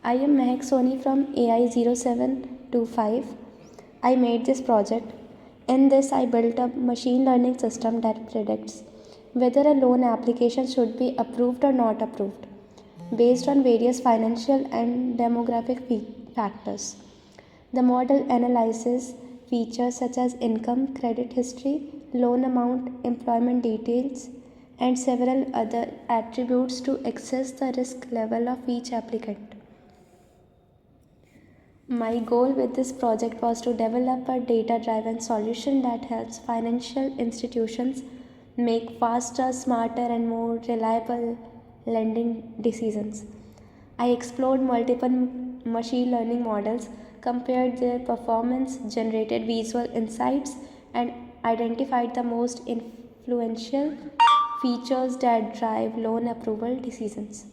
I am Mehak Soni from AI0725. I made this project. In this, I built a machine learning system that predicts whether a loan application should be approved or not approved based on various financial and demographic factors. The model analyzes features such as income, credit history, loan amount, employment details, and several other attributes to assess the risk level of each applicant. My goal with this project was to develop a data driven solution that helps financial institutions make faster, smarter, and more reliable lending decisions. I explored multiple machine learning models, compared their performance, generated visual insights, and identified the most influential features that drive loan approval decisions.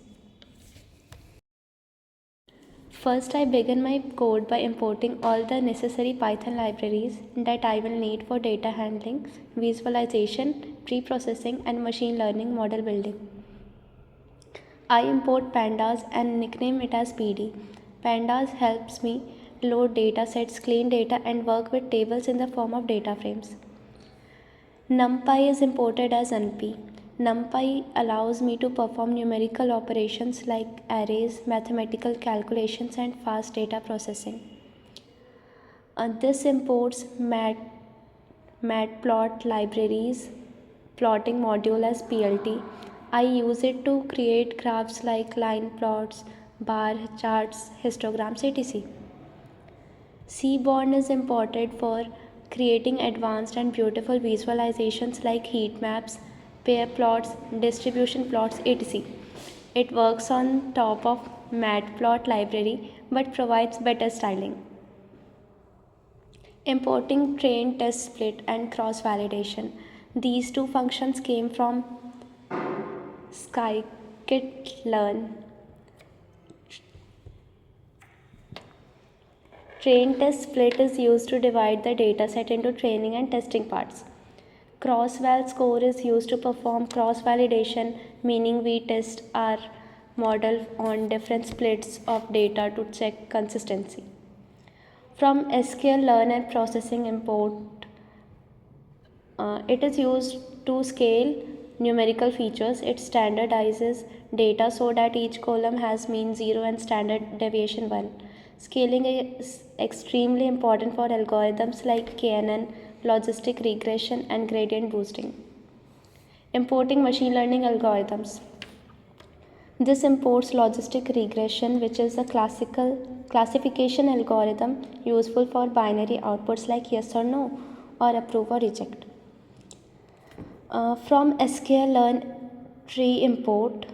First, I began my code by importing all the necessary Python libraries that I will need for data handling, visualization, pre-processing, and machine learning model building. I import pandas and nickname it as PD. Pandas helps me load data sets, clean data, and work with tables in the form of data frames. NumPy is imported as NP. NumPy allows me to perform numerical operations like arrays, mathematical calculations, and fast data processing. This imports matplot libraries, plotting module as PLT. I use it to create graphs like line plots, bar charts, histograms, etc. Seaborn is imported for creating advanced and beautiful visualizations like heat maps, pair plots, distribution plots, etc. It works on top of matplot library but provides better styling. Importing train, test, split, and cross validation. These two functions came from scikit-learn. Train, test, split is used to divide the dataset into training and testing parts. Cross-val score is used to perform cross-validation, meaning we test our model on different splits of data to check consistency. From SQL learn and processing import, it is used to scale numerical features. It standardizes data so that each column has mean 0 and standard deviation 1. Scaling is extremely important for algorithms like KNN, logistic regression, and gradient boosting. Importing machine learning algorithms. This imports logistic regression, which is a classical classification algorithm useful for binary outputs like yes or no or approve or reject. From SQL learn tree import,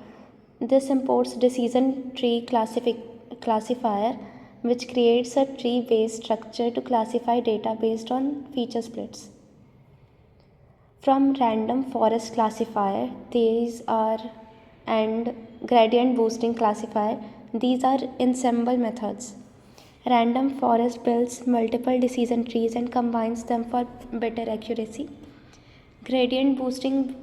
this imports decision tree classifier, which creates a tree based structure to classify data based on feature splits. From random forest classifier, these are and gradient boosting classifier, these are ensemble methods. Random forest builds multiple decision trees and combines them for better accuracy. Gradient boosting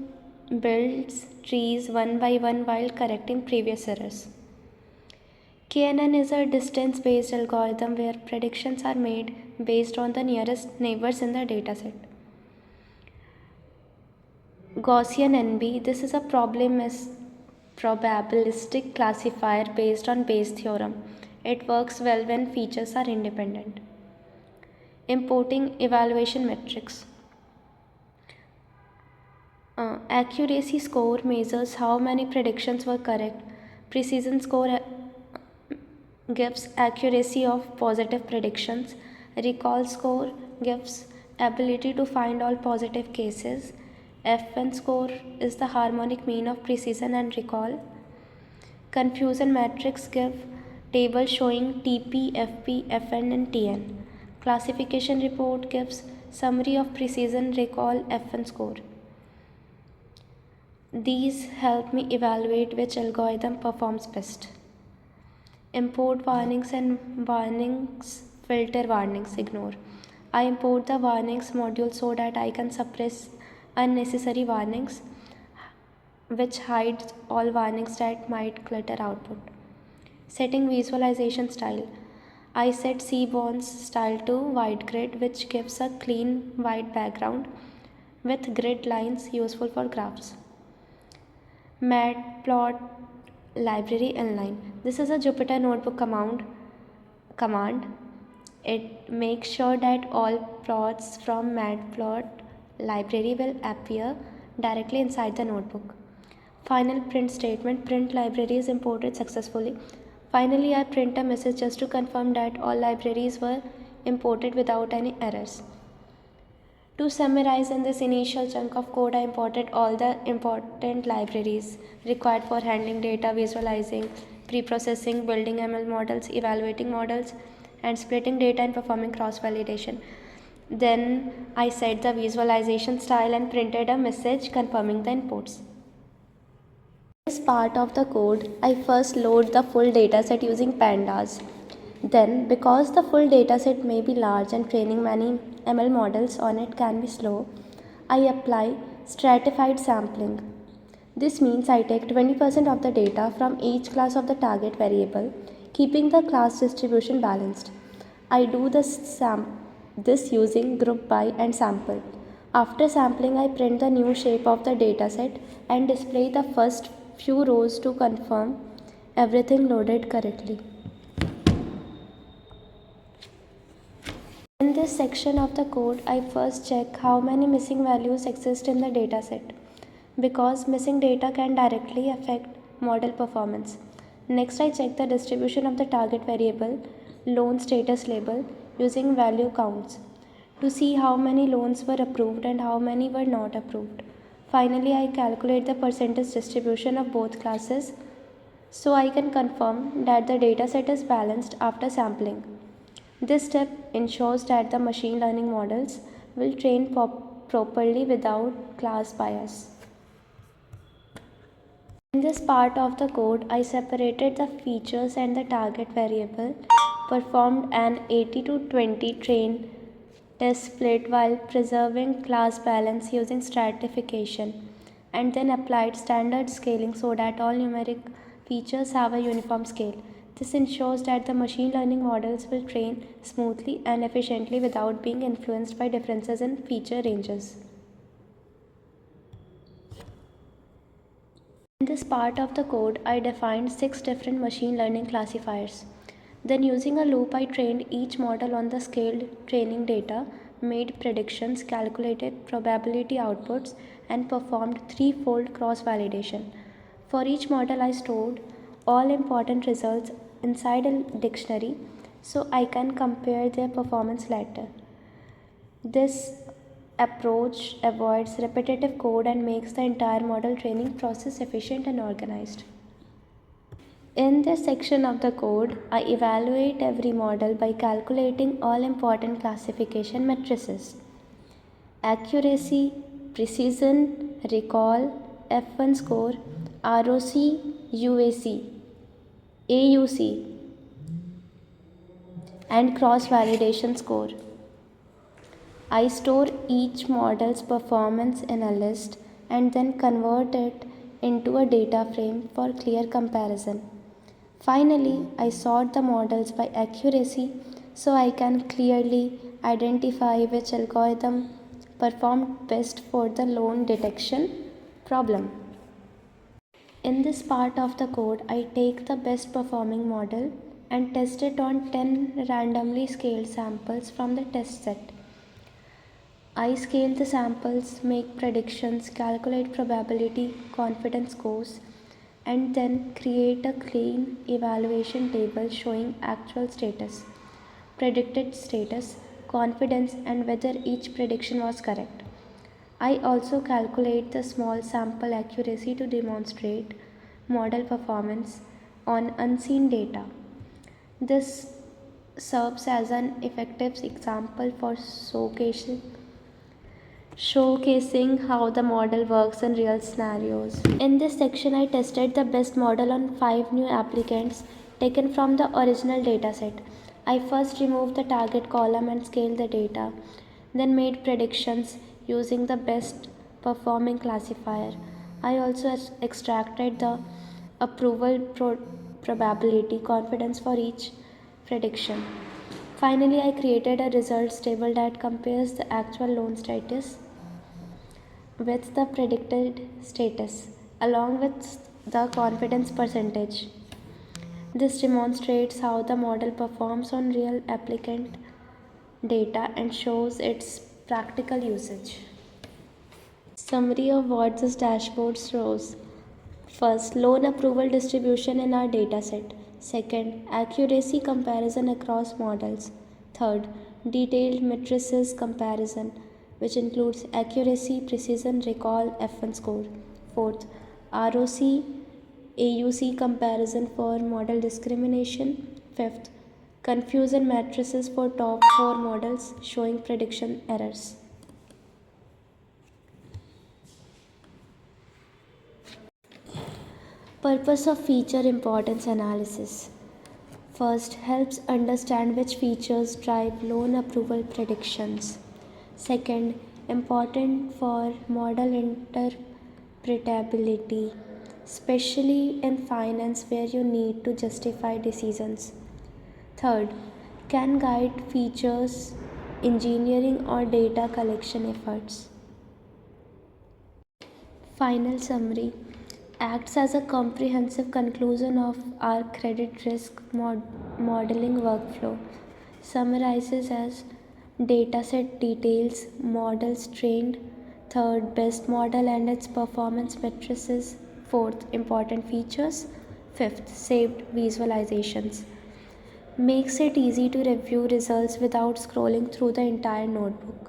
builds trees one by one while correcting previous errors. KNN is a distance based algorithm where predictions are made based on the nearest neighbors in the dataset. Gaussian NB, this is a probabilistic classifier based on Bayes theorem. It works well when features are independent. Importing evaluation metrics. Accuracy score measures how many predictions were correct. Precision score gives accuracy of positive predictions. Recall score gives ability to find all positive cases. FN score is the harmonic mean of precision and recall. Confusion matrix give table showing TP, FP, FN, and TN. Classification report gives summary of precision, recall, FN score. These help me evaluate which algorithm performs best. Import warnings and warnings, filter warnings, ignore. I import the warnings module so that I can suppress unnecessary warnings, which hides all warnings that might clutter output. Setting visualization style. I set Seaborn's style to white grid, which gives a clean white background with grid lines useful for graphs. Matplot library inline. This is a Jupyter notebook command. It makes sure that all plots from Matplot library will appear directly inside the notebook. Final print statement. Print library is imported successfully. Finally, I print a message just to confirm that all libraries were imported without any errors. To summarize, in this initial chunk of code, I imported all the important libraries required for handling data, visualizing, pre-processing, building ML models, evaluating models, and splitting data and performing cross-validation. Then I set the visualization style and printed a message confirming the inputs. In this part of the code, I first load the full dataset using pandas. Then, because the full dataset may be large and training many ML models on it can be slow, I apply stratified sampling. This means I take 20% of the data from each class of the target variable, keeping the class distribution balanced. I do this using group by and sample. After sampling, I print the new shape of the dataset and display the first few rows to confirm everything loaded correctly. In this section of the code, I first check how many missing values exist in the dataset, because missing data can directly affect model performance. Next, I check the distribution of the target variable loan status label using value counts to see how many loans were approved and how many were not approved. Finally, I calculate the percentage distribution of both classes so I can confirm that the dataset is balanced after sampling. This step ensures that the machine learning models will train properly without class bias. In this part of the code, I separated the features and the target variable, performed an 80 to 20 train test split while preserving class balance using stratification, and then applied standard scaling so that all numeric features have a uniform scale. This ensures that the machine learning models will train smoothly and efficiently without being influenced by differences in feature ranges. In this part of the code, I defined 6 different machine learning classifiers. Then, using a loop, I trained each model on the scaled training data, made predictions, calculated probability outputs, and performed threefold cross validation. For each model, I stored all important results inside a dictionary so I can compare their performance later. This approach avoids repetitive code and makes the entire model training process efficient and organized. In this section of the code, I evaluate every model by calculating all important classification matrices: accuracy, precision, recall, F1 score, ROC, UAC, AUC, and cross validation score. I store each model's performance in a list and then convert it into a data frame for clear comparison. Finally, I sort the models by accuracy so I can clearly identify which algorithm performed best for the loan detection problem. In this part of the code, I take the best performing model and test it on 10 randomly scaled samples from the test set. I scale the samples, make predictions, calculate probability, confidence scores, and then create a clean evaluation table showing actual status, predicted status, confidence, and whether each prediction was correct. I also calculate the small sample accuracy to demonstrate model performance on unseen data. This serves as an effective example for showcasing how the model works in real scenarios. In this section, I tested the best model on 5 new applicants taken from the original dataset. I first removed the target column and scaled the data, then made predictions using the best performing classifier. I also extracted the approval probability confidence for each prediction. Finally, I created a results table that compares the actual loan status with the predicted status along with the confidence percentage. This demonstrates how the model performs on real applicant data and shows its practical usage. Summary of what this dashboard shows. First, loan approval distribution in our dataset. Second, accuracy comparison across models. Third, detailed matrices comparison, which includes accuracy, precision, recall, F1 score. Fourth, ROC, AUC comparison for model discrimination. Fifth, confusion matrices for top 4 models showing prediction errors. Purpose of feature importance analysis. First, helps understand which features drive loan approval predictions. Second, important for model interpretability, especially in finance where you need to justify decisions. Third, can guide features, engineering, or data collection efforts. Final summary acts as a comprehensive conclusion of our credit risk modeling workflow. Summarizes as dataset details, models trained, third, best model and its performance matrices, fourth, important features, fifth, saved visualizations. Makes it easy to review results without scrolling through the entire notebook.